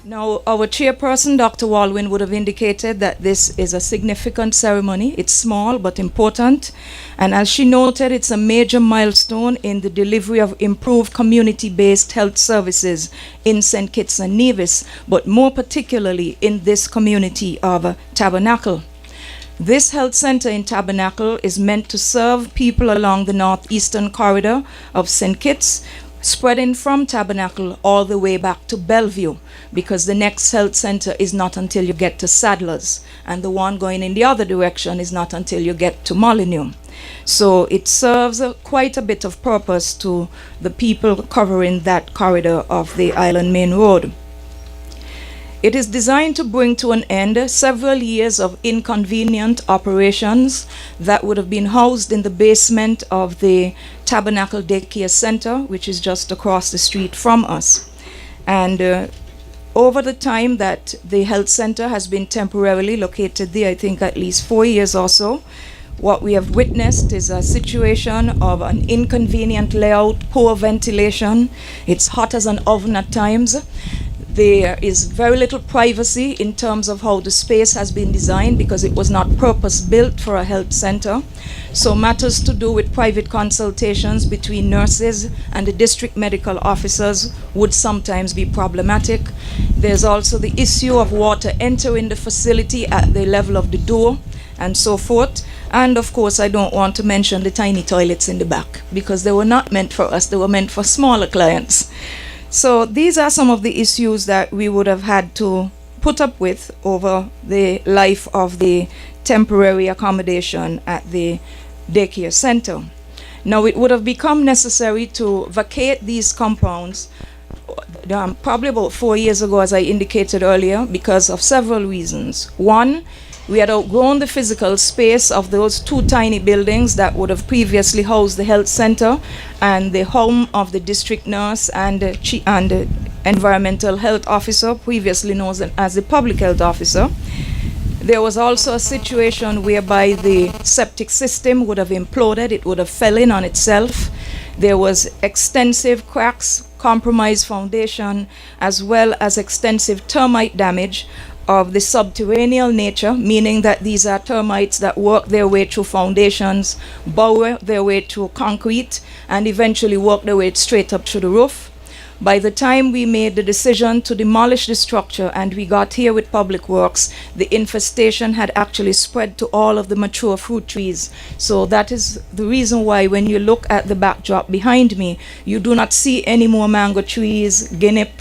Now, our chairperson, Dr. Walwyn, would have indicated that this is a significant ceremony. It's small but important. And as she noted, it's a major milestone in the delivery of improved community-based health services in St. Kitts and Nevis, but more particularly in this community of Tabernacle. This health center in Tabernacle is meant to serve people along the northeastern corridor of St. Kitts, spreading from Tabernacle all the way back to Bellevue, because the next health center is not until you get to Sadler's, and the one going in the other direction is not until you get to Molyneux. So it serves quite a bit of purpose to the people covering that corridor of the Island Main Road. It is designed to bring to an end several years of inconvenient operations that would have been housed in the basement of the Tabernacle Daycare Center, which is just across the street from us. And over the time that the health center has been temporarily located there, I think at least 4 years or so, what we have witnessed is a situation of an inconvenient layout, poor ventilation. It's hot as an oven at times. There is very little privacy in terms of how the space has been designed, because it was not purpose-built for a health center. So matters to do with private consultations between nurses and the district medical officers would sometimes be problematic. There's also the issue of water entering the facility at the level of the door and so forth. And of course, I don't want to mention the tiny toilets in the back, because they were not meant for us, they were meant for smaller clients. So these are some of the issues that we would have had to put up with over the life of the temporary accommodation at the daycare center. Now, it would have become necessary to vacate these compounds probably about 4 years ago, as I indicated earlier, because of several reasons. One, we had outgrown the physical space of those two tiny buildings that would have previously housed the health center and the home of the district nurse and the environmental health officer, previously known as the public health officer. There was also a situation whereby the septic system would have imploded, it would have fell in on itself. There was extensive cracks, compromised foundation, as well as extensive termite damage of the subterranean nature, meaning that these are termites that work their way through foundations, burrow their way through concrete, and eventually work their way straight up through the roof. By the time we made the decision to demolish the structure and we got here with Public Works, the infestation had actually spread to all of the mature fruit trees. So that is the reason why when you look at the backdrop behind me, you do not see any more mango trees, guinea,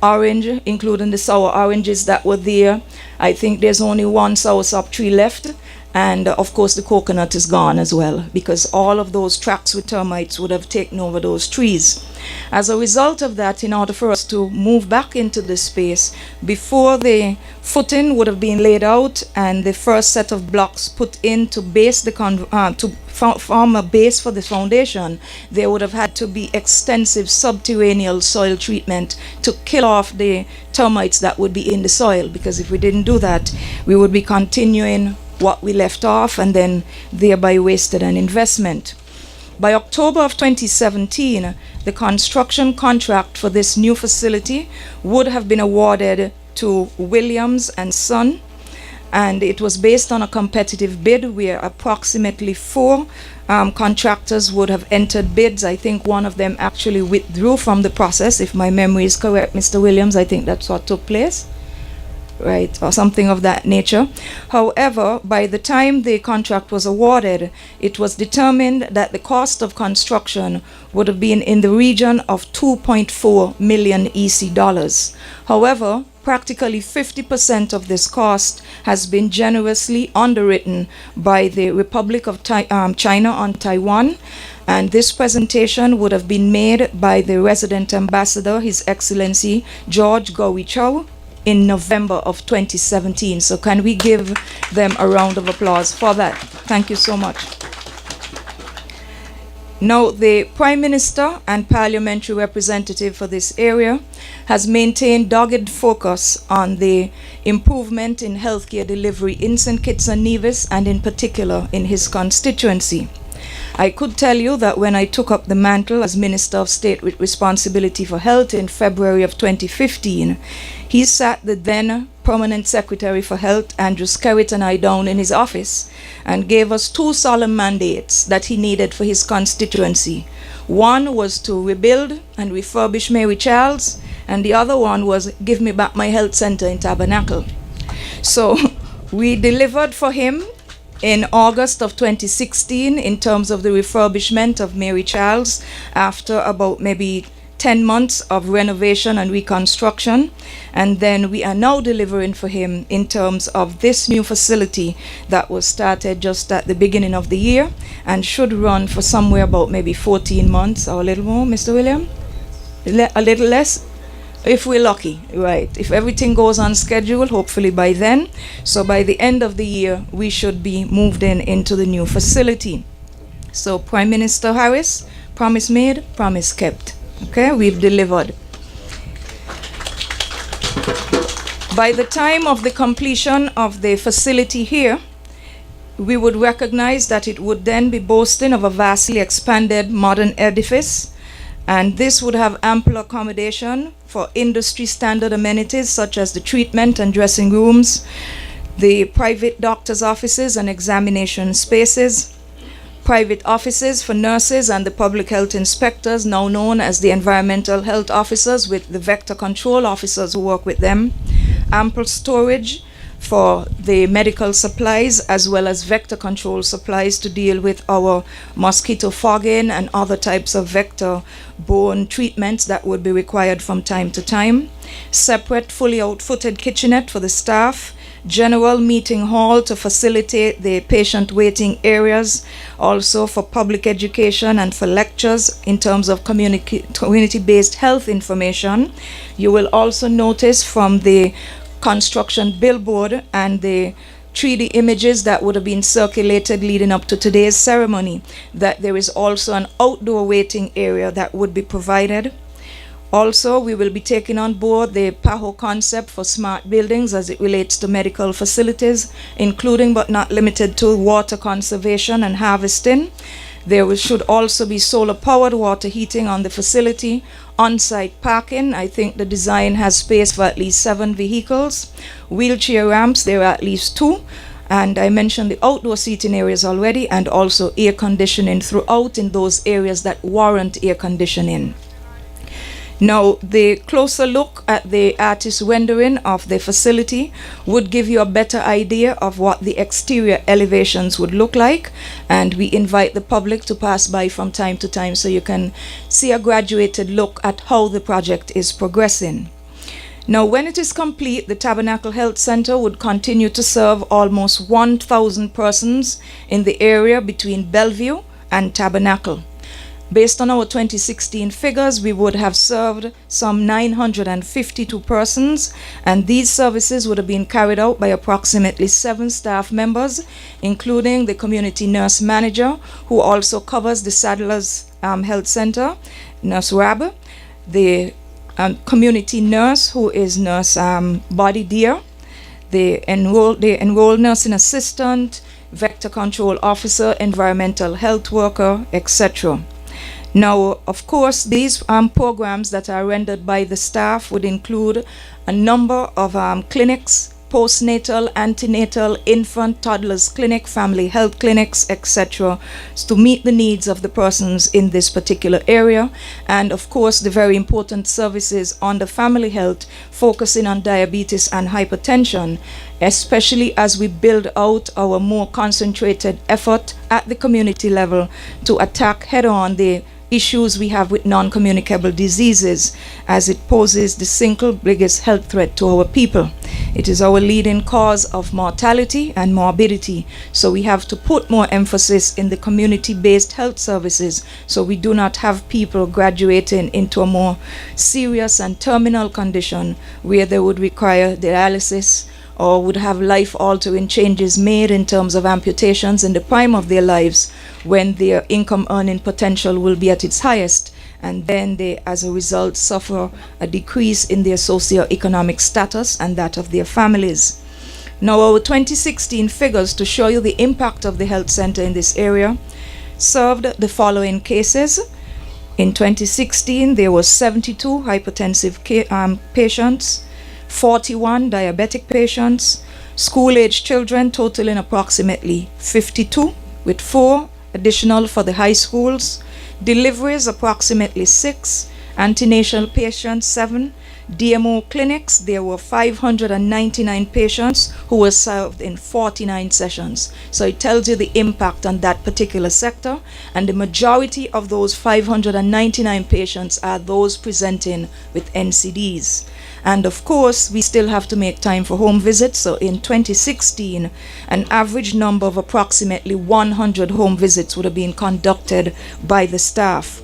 orange, including the sour oranges that were there. I think there's only one soursop tree left, and of course the coconut is gone as well, because all of those tracks with termites would have taken over those trees. As a result of that, in order for us to move back into this space, before the footing would have been laid out and the first set of blocks put in to base the form a base for the foundation, there would have had to be extensive subterranean soil treatment to kill off the termites that would be in the soil, because if we didn't do that, we would be continuing what we left off and then thereby wasted an investment. By October of 2017, the construction contract for this new facility would have been awarded to Williams and Son, and it was based on a competitive bid where approximately 4 contractors would have entered bids. I think one of them actually withdrew from the process, if my memory is correct, Mr. Williams. I think that's what took place, right, or something of that nature. However, by the time the contract was awarded, it was determined that the cost of construction would have been in the region of 2.4 million EC dollars. However, practically 50% of this cost has been generously underwritten by the Republic of China on Taiwan, and this presentation would have been made by the resident ambassador, His Excellency George Gowi Chow, in November of 2017. So can we give them a round of applause for that? Thank you so much. Now, the Prime Minister and parliamentary representative for this area has maintained dogged focus on the improvement in healthcare delivery in St. Kitts and Nevis, and in particular in his constituency. I could tell you that when I took up the mantle as Minister of State with responsibility for health in February of 2015, he sat the then Permanent Secretary for Health, Andrew Skerritt, and I down in his office and gave us two solemn mandates that he needed for his constituency. One was to rebuild and refurbish Mary Charles, and the other one was give me back my health center in Tabernacle. So we delivered for him in August of 2016 in terms of the refurbishment of Mary Charles after about maybe 10 months of renovation and reconstruction. And then we are now delivering for him in terms of this new facility that was started just at the beginning of the year and should run for somewhere about maybe 14 months or a little more, Mr. William? A little less? If we're lucky, right. If everything goes on schedule, hopefully by then. So by the end of the year, we should be moved into the new facility. So Prime Minister Harris, promise made, promise kept. Okay, we've delivered. By the time of the completion of the facility here, we would recognize that it would then be boasting of a vastly expanded modern edifice, and this would have ample accommodation for industry standard amenities such as the treatment and dressing rooms, the private doctor's offices and examination spaces, private offices for nurses and the public health inspectors, now known as the environmental health officers, with the vector control officers who work with them, ample storage for the medical supplies as well as vector control supplies to deal with our mosquito fogging and other types of vector-borne treatments that would be required from time to time, separate fully outfitted kitchenette for the staff, general meeting hall to facilitate the patient waiting areas, also for public education and for lectures in terms of community-based health information. You will also notice from the construction billboard and the 3D images that would have been circulated leading up to today's ceremony that there is also an outdoor waiting area that would be provided. Also, we will be taking on board the PAHO concept for smart buildings as it relates to medical facilities, including but not limited to water conservation and harvesting. There should also be solar-powered water heating on the facility, on-site parking. I think the design has space for at least 7 vehicles. Wheelchair ramps, there are at least 2. And I mentioned the outdoor seating areas already, and also air conditioning throughout in those areas that warrant air conditioning. Now, the closer look at the artist rendering of the facility would give you a better idea of what the exterior elevations would look like, and we invite the public to pass by from time to time so you can see a graduated look at how the project is progressing. Now, when it is complete, the Tabernacle Health Center would continue to serve almost 1,000 persons in the area between Bellevue and Tabernacle. Based on our 2016 figures, we would have served some 952 persons, and these services would have been carried out by approximately 7 staff members, including the community nurse manager, who also covers the Sadler's Health Center, Nurse Rab, the community nurse, who is Nurse Body Dear, the enrolled nursing assistant, vector control officer, environmental health worker, etc. Now, of course, these programs that are rendered by the staff would include a number of clinics, postnatal, antenatal, infant, toddlers clinic, family health clinics, etc., to meet the needs of the persons in this particular area. And of course, the very important services on the family health, focusing on diabetes and hypertension, especially as we build out our more concentrated effort at the community level to attack head-on the issues we have with non-communicable diseases, as it poses the single biggest health threat to our people. It is our leading cause of mortality and morbidity, so we have to put more emphasis in the community-based health services so we do not have people graduating into a more serious and terminal condition where they would require dialysis or would have life-altering changes made in terms of amputations in the prime of their lives when their income earning potential will be at its highest, and then they, as a result, suffer a decrease in their socio-economic status and that of their families. Now, our 2016 figures to show you the impact of the health center in this area served the following cases. In 2016, there were 72 hypertensive patients, 41 diabetic patients, school-age children totaling approximately 52, with 4 additional for the high schools, deliveries approximately 6, antenatal patients 7, DMO clinics, there were 599 patients who were served in 49 sessions. So it tells you the impact on that particular sector, and the majority of those 599 patients are those presenting with NCDs. And of course, we still have to make time for home visits. So in 2016, an average number of approximately 100 home visits would have been conducted by the staff.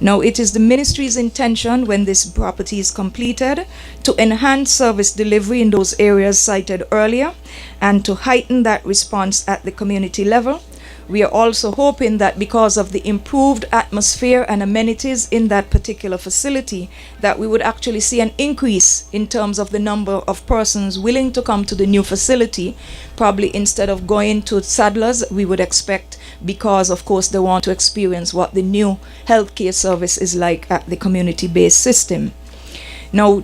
Now, it is the ministry's intention, when this property is completed, to enhance service delivery in those areas cited earlier and to heighten that response at the community level. We are also hoping that because of the improved atmosphere and amenities in that particular facility, that we would actually see an increase in terms of the number of persons willing to come to the new facility. Probably instead of going to Sadler's, we would expect, because of course they want to experience what the new healthcare service is like at the community-based system. Now,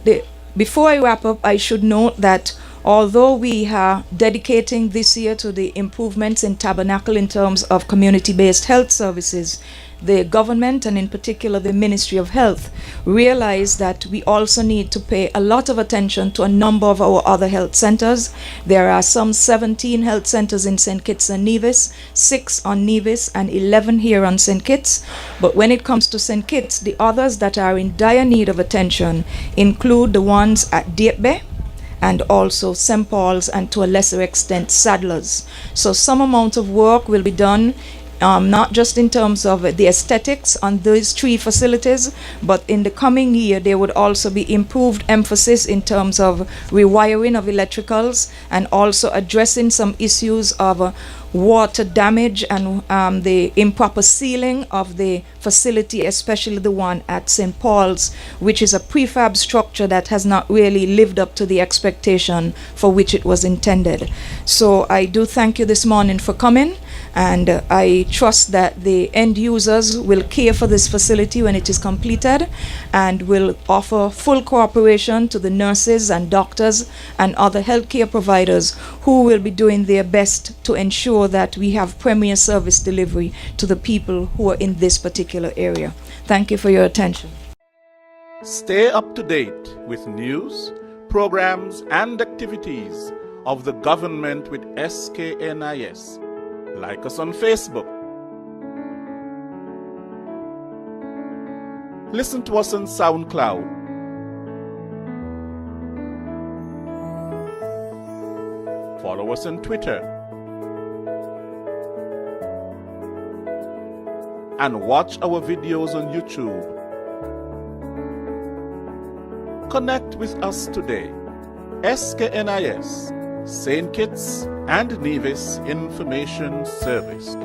before I wrap up, I should note that although we are dedicating this year to the improvements in Tabernacle in terms of community-based health services, the government, and in particular the Ministry of Health, realize that we also need to pay a lot of attention to a number of our other health centers. There are some 17 health centers in St. Kitts and Nevis, 6 on Nevis, and 11 here on St. Kitts. But when it comes to St. Kitts, the others that are in dire need of attention include the ones at Dietbe, and also St. Paul's, and to a lesser extent Sadler's. So some amount of work will be done, not just in terms of the aesthetics on those 3 facilities, but in the coming year there would also be improved emphasis in terms of rewiring of electricals, and also addressing some issues of water damage and the improper sealing of the facility, especially the one at St. Paul's, which is a prefab structure that has not really lived up to the expectation for which it was intended. So I do thank you this morning for coming, and I trust that the end users will care for this facility when it is completed, and will offer full cooperation to the nurses and doctors and other healthcare providers who will be doing their best to ensure that we have premier service delivery to the people who are in this particular area. Thank you for your attention. Stay up to date with news, programs, and activities of the government with SKNIS. Like us on Facebook. Listen to us on SoundCloud. Follow us on Twitter. And watch our videos on YouTube. Connect with us today. SKNIS, St. Kitts and Nevis Information Service.